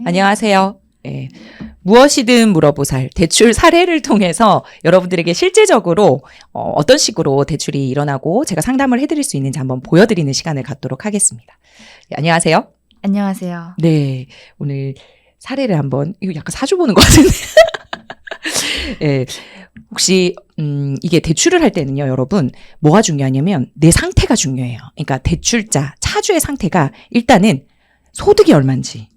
안녕하세요. 예, 무엇이든 물어보살 대출 사례를 통해서 여러분들에게 실제적으로 어떤 식으로 대출이 일어나고 제가 상담을 해드릴 수 있는지 한번 보여드리는 시간을 갖도록 하겠습니다. 예, 안녕하세요. 안녕하세요. 네, 오늘 사례를 한번 이거 약간 사주 보는 것 같은데. 예, 혹시 이게 대출을 할 때는요, 여러분 뭐가 중요하냐면 내 상태가 중요해요. 그러니까 대출자 차주의 상태가 일단은 소득이 얼마인지,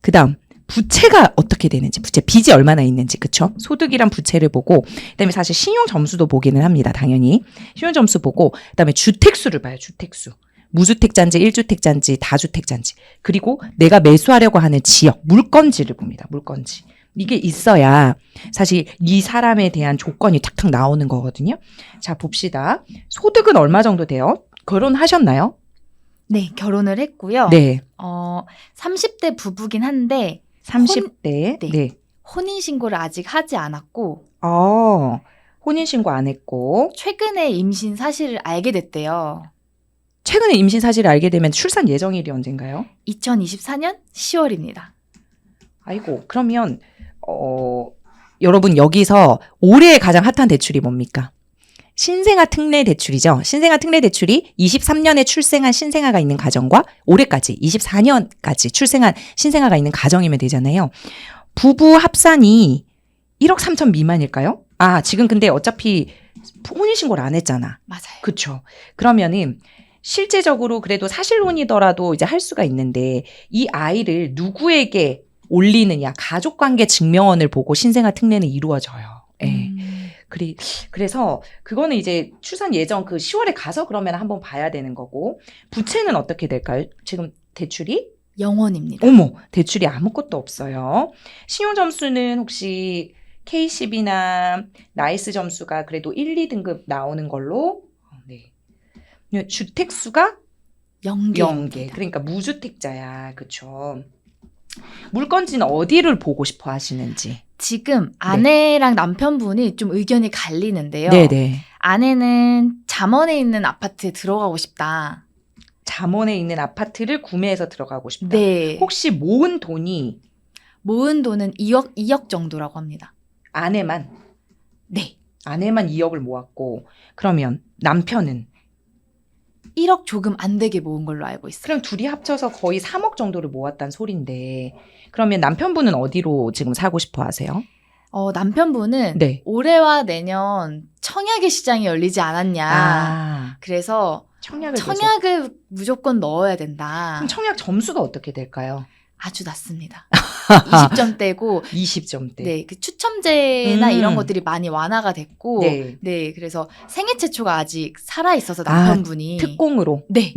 그 다음 부채가 어떻게 되는지, 부채 빚이 얼마나 있는지, 그쵸? 소득이랑 부채를 보고, 그 다음에 사실 신용 점수도 보기는 합니다, 당연히. 신용 점수 보고, 그 다음에 주택수를 봐요, 주택수. 무주택자인지, 1주택자인지, 다주택자인지. 그리고 내가 매수하려고 하는 지역, 물건지를 봅니다, 물건지. 이게 있어야 사실 이 사람에 대한 조건이 탁탁 나오는 거거든요. 자, 봅시다. 소득은 얼마 정도 돼요? 결혼하셨나요? 네, 결혼을 했고요. 네. 30대 부부긴 한데 30대. 네. 혼인신고를 아직 하지 않았고 혼인신고 안 했고. 최근에 임신 사실을 알게 됐대요. 최근에 임신 사실을 알게 되면 출산 예정일이 언젠가요? 2024년 10월입니다. 아이고, 그러면 여러분 여기서 올해 가장 핫한 대출이 뭡니까? 신생아 특례 대출이죠. 신생아 특례 대출이 23년에 출생한 신생아가 있는 가정과 올해까지 24년까지 출생한 신생아가 있는 가정이면 되잖아요. 부부 합산이 1억 3천 미만일까요? 지금 근데 어차피 혼인신고를 안 했잖아. 맞아요. 그쵸. 그러면은 실제적으로 그래도 사실혼이더라도 이제 할 수가 있는데 이 아이를 누구에게 올리느냐, 가족관계 증명원을 보고 신생아 특례는 이루어져요. 예. 그래서 그거는 이제 출산 예정 그 10월에 가서 그러면 한번 봐야 되는 거고, 부채는 어떻게 될까요? 지금 대출이? 0원입니다. 어머, 대출이 아무것도 없어요. 신용 점수는 혹시 K10이나 나이스 점수가 그래도 1, 2등급 나오는 걸로. 네. 주택수가 0개. 그러니까 무주택자야. 그쵸. 물건지는 어디를 보고 싶어 하시는지. 지금 아내랑 남편분이 좀 의견이 갈리는데요. 네네. 아내는 잠원에 있는 아파트에 들어가고 싶다. 잠원에 있는 아파트를 구매해서 들어가고 싶다. 네. 혹시 모은 돈이 모은 돈은 2억 정도라고 합니다. 아내만? 네. 아내만 2억을 모았고, 그러면 남편은? 1억 조금 안 되게 모은 걸로 알고 있어요. 그럼 둘이 합쳐서 거의 3억 정도를 모았단 소린데, 그러면 남편분은 어디로 지금 살고 싶어 하세요? 남편분은 네. 올해와 내년 청약의 시장이 열리지 않았냐. 그래서 청약을 무조건 넣어야 된다. 그럼 청약 점수가 어떻게 될까요? 아주 낮습니다. 20점대고 20점대. 네, 그 추첨제나 이런 것들이 많이 완화가 됐고 네. 그래서 생애 최초가 아직 살아 있어서 남편분이 특공으로. 네.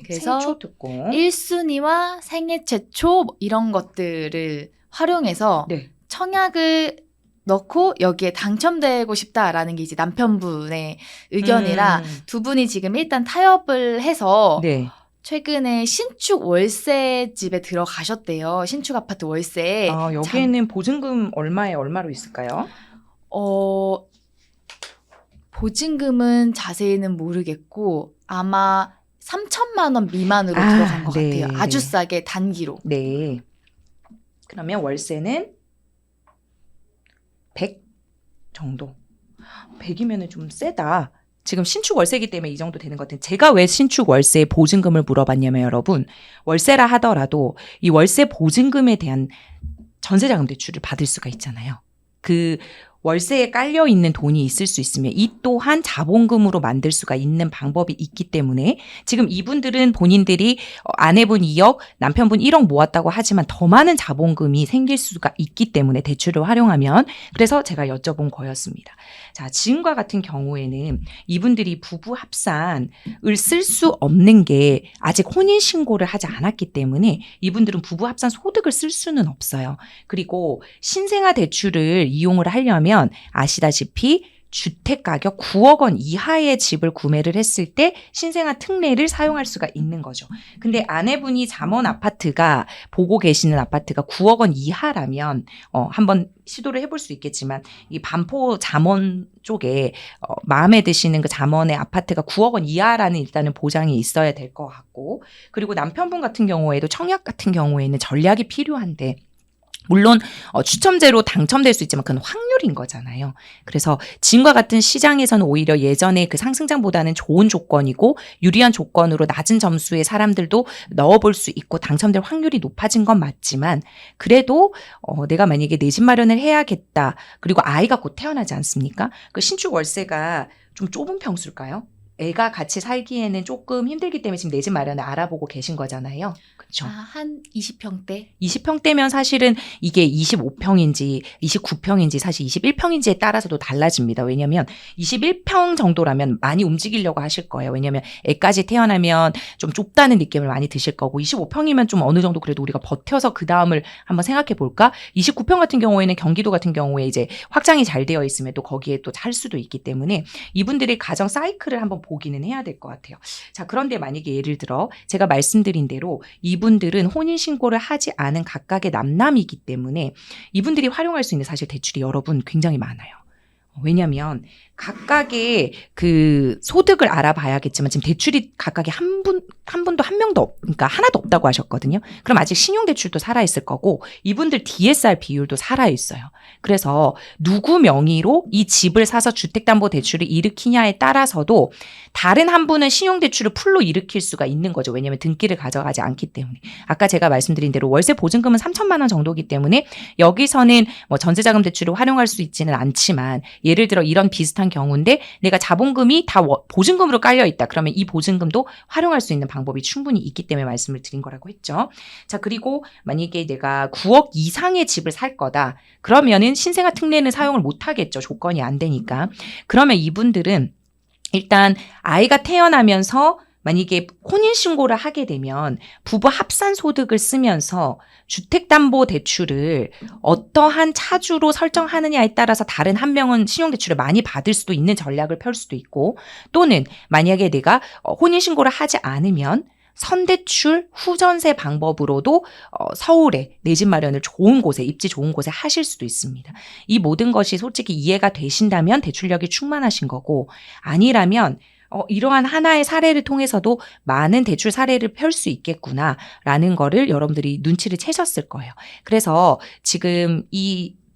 그래서 생초 특공. 1순위와 생애 최초 이런 것들을 활용해서 청약을 넣고 여기에 당첨되고 싶다라는 게 이제 남편분의 의견이라 두 분이 지금 일단 타협을 해서 최근에 신축 월세 집에 들어가셨대요. 신축 아파트 월세. 여기에는 보증금 얼마로 있을까요? 보증금은 자세히는 모르겠고 아마 3천만 원 미만으로 들어간 것 같아요. 아주 싸게 단기로. 네. 그러면 월세는 100 정도. 100이면 좀 세다. 지금 신축 월세이기 때문에 이 정도 되는 것 같아요. 제가 왜 신축 월세의 보증금을 물어봤냐면 여러분, 월세라 하더라도 이 월세 보증금에 대한 전세자금 대출을 받을 수가 있잖아요. 그 월세에 깔려 있는 돈이 있을 수 있으면 이 또한 자본금으로 만들 수가 있는 방법이 있기 때문에 지금 이분들은 본인들이 아내분 2억, 남편분 1억 모았다고 하지만 더 많은 자본금이 생길 수가 있기 때문에 대출을 활용하면, 그래서 제가 여쭤본 거였습니다. 자, 지금과 같은 경우에는 이분들이 부부 합산을 쓸 수 없는 게 아직 혼인신고를 하지 않았기 때문에 이분들은 부부 합산 소득을 쓸 수는 없어요. 그리고 신생아 대출을 이용을 하려면 아시다시피 주택 가격 9억 원 이하의 집을 구매를 했을 때 신생아 특례를 사용할 수가 있는 거죠. 근데 아내분이 잠원 아파트가 보고 계시는 아파트가 9억 원 이하라면 한번 시도를 해볼 수 있겠지만 이 반포 잠원 쪽에 마음에 드시는 그 잠원의 아파트가 9억 원 이하라는 일단은 보장이 있어야 될 것 같고, 그리고 남편분 같은 경우에도 청약 같은 경우에는 전략이 필요한데 물론 추첨제로 당첨될 수 있지만 그건 확률인 거잖아요. 그래서 지금과 같은 시장에서는 오히려 예전에 그 상승장보다는 좋은 조건이고 유리한 조건으로 낮은 점수의 사람들도 넣어볼 수 있고 당첨될 확률이 높아진 건 맞지만 그래도 내가 만약에 내 집 마련을 해야겠다. 그리고 아이가 곧 태어나지 않습니까? 그 신축 월세가 좀 좁은 평수일까요? 애가 같이 살기에는 조금 힘들기 때문에 지금 내 집 마련을 알아보고 계신 거잖아요. 그렇죠. 한 20평대? 20평대면 사실은 이게 25평인지 29평인지 사실 21평인지에 따라서도 달라집니다. 왜냐하면 21평 정도라면 많이 움직이려고 하실 거예요. 왜냐하면 애까지 태어나면 좀 좁다는 느낌을 많이 드실 거고 25평이면 좀 어느 정도 그래도 우리가 버텨서 그 다음을 한번 생각해 볼까? 29평 같은 경우에는 경기도 같은 경우에 이제 확장이 잘 되어 있으면 또 거기에 또 살 수도 있기 때문에 이분들의 가정 사이클을 한번 보기는 해야 될 것 같아요. 자, 그런데 만약에 예를 들어 제가 말씀드린 대로 이분들은 혼인신고를 하지 않은 각각의 남남이기 때문에 이분들이 활용할 수 있는 사실 대출이 여러분 굉장히 많아요. 왜냐하면 각각의 그 소득을 알아봐야겠지만 지금 대출이 각각의 한 분도 한 명도 그러니까 하나도 없다고 하셨거든요. 그럼 아직 신용대출도 살아있을 거고 이분들 DSR 비율도 살아있어요. 그래서 누구 명의로 이 집을 사서 주택담보대출을 일으키냐에 따라서도 다른 한 분은 신용대출을 풀로 일으킬 수가 있는 거죠. 왜냐하면 등기를 가져가지 않기 때문에. 아까 제가 말씀드린 대로 월세 보증금은 3천만 원 정도이기 때문에 여기서는 뭐 전세자금 대출을 활용할 수 있지는 않지만 예를 들어 이런 비슷한 경우인데 내가 자본금이 다 보증금으로 깔려 있다. 그러면 이 보증금도 활용할 수 있는 방법이 충분히 있기 때문에 말씀을 드린 거라고 했죠. 자, 그리고 만약에 내가 9억 이상의 집을 살 거다. 그러면은 신생아 특례는 사용을 못 하겠죠. 조건이 안 되니까. 그러면 이분들은 일단 아이가 태어나면서 만약에 혼인신고를 하게 되면 부부 합산 소득을 쓰면서 주택담보대출을 어떠한 차주로 설정하느냐에 따라서 다른 한 명은 신용대출을 많이 받을 수도 있는 전략을 펼 수도 있고 또는 만약에 내가 혼인신고를 하지 않으면 선대출 후전세 방법으로도 서울에 내 집 마련을 좋은 곳에 입지 좋은 곳에 하실 수도 있습니다. 이 모든 것이 솔직히 이해가 되신다면 대출력이 충만하신 거고 아니라면 이러한 하나의 사례를 통해서도 많은 대출 사례를 펼 수 있겠구나라는 거를 여러분들이 눈치를 채셨을 거예요. 그래서 지금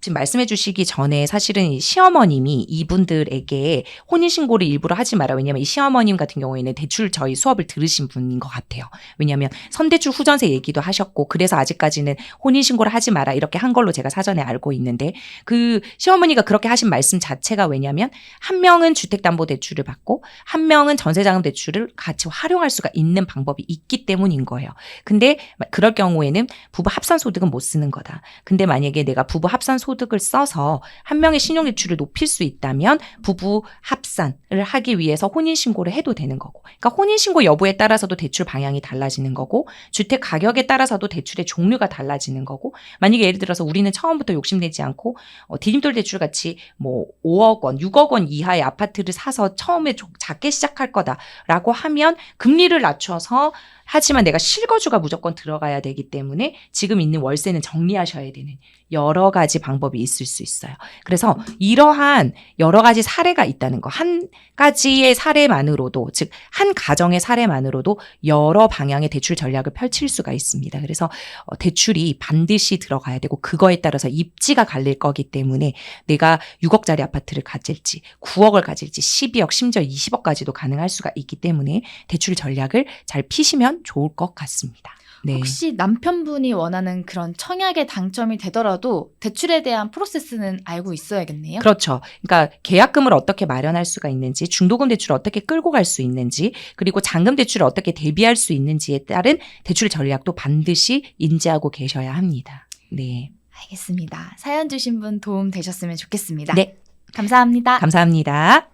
말씀해 주시기 전에 사실은 이 시어머님이 이분들에게 혼인신고를 일부러 하지 마라. 왜냐하면 이 시어머님 같은 경우에는 대출 저희 수업을 들으신 분인 것 같아요. 왜냐하면 선대출 후전세 얘기도 하셨고 그래서 아직까지는 혼인신고를 하지 마라 이렇게 한 걸로 제가 사전에 알고 있는데 그 시어머니가 그렇게 하신 말씀 자체가 왜냐하면 한 명은 주택담보대출을 받고 한 명은 전세자금 대출을 같이 활용할 수가 있는 방법이 있기 때문인 거예요. 근데 그럴 경우에는 부부 합산소득은 못 쓰는 거다. 근데 만약에 내가 부부 합산소득을 써서 한 명의 신용대출을 높일 수 있다면 부부 합산을 하기 위해서 혼인신고를 해도 되는 거고 그러니까 혼인신고 여부에 따라서도 대출 방향이 달라지는 거고 주택 가격에 따라서도 대출의 종류가 달라지는 거고 만약에 예를 들어서 우리는 처음부터 욕심내지 않고 디딤돌 대출 같이 뭐 5억 원, 6억 원 이하의 아파트를 사서 처음에 작게 시작할 거다라고 하면 금리를 낮춰서 하지만 내가 실거주가 무조건 들어가야 되기 때문에 지금 있는 월세는 정리하셔야 되는 여러 가지 방법이 있을 수 있어요. 그래서 이러한 여러 가지 사례가 있다는 거. 한 가지의 사례만으로도 즉 한 가정의 사례만으로도 여러 방향의 대출 전략을 펼칠 수가 있습니다. 그래서 대출이 반드시 들어가야 되고 그거에 따라서 입지가 갈릴 거기 때문에 내가 6억짜리 아파트를 가질지 9억을 가질지 12억 심지어 20억까지도 가능할 수가 있기 때문에 대출 전략을 잘 피시면 좋을 것 같습니다. 네. 혹시 남편분이 원하는 그런 청약에 당첨이 되더라도 대출에 대한 프로세스는 알고 있어야겠네요. 그렇죠. 그러니까 계약금을 어떻게 마련할 수가 있는지, 중도금 대출을 어떻게 끌고 갈 수 있는지, 그리고 잔금 대출을 어떻게 대비할 수 있는지에 따른 대출 전략도 반드시 인지하고 계셔야 합니다. 네. 알겠습니다. 사연 주신 분 도움 되셨으면 좋겠습니다. 네. 감사합니다. 감사합니다.